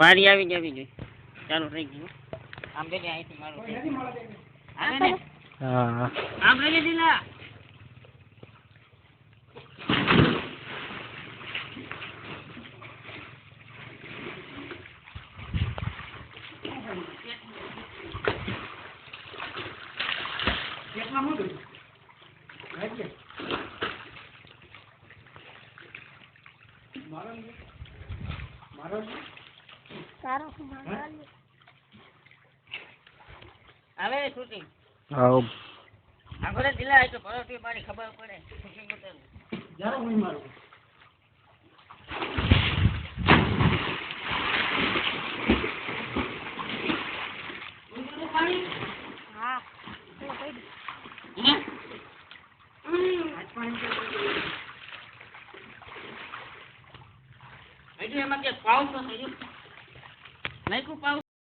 પારી આવી જોઈએ ચાલુ થઈ ગયું આમ બે અહીંથી મારું આવે ને હા આમ લઈ દીલા કેટલા મોટું રાજ્ય મારો સારો આવે શૂટિંગ આવ આગળ દિલા તો પરોઠી મારી ખબર પડે શૂટિંગ ઉતારું જારો હું મારું હા એમાં કે પાઉસ તો નહીં કો પાઉસ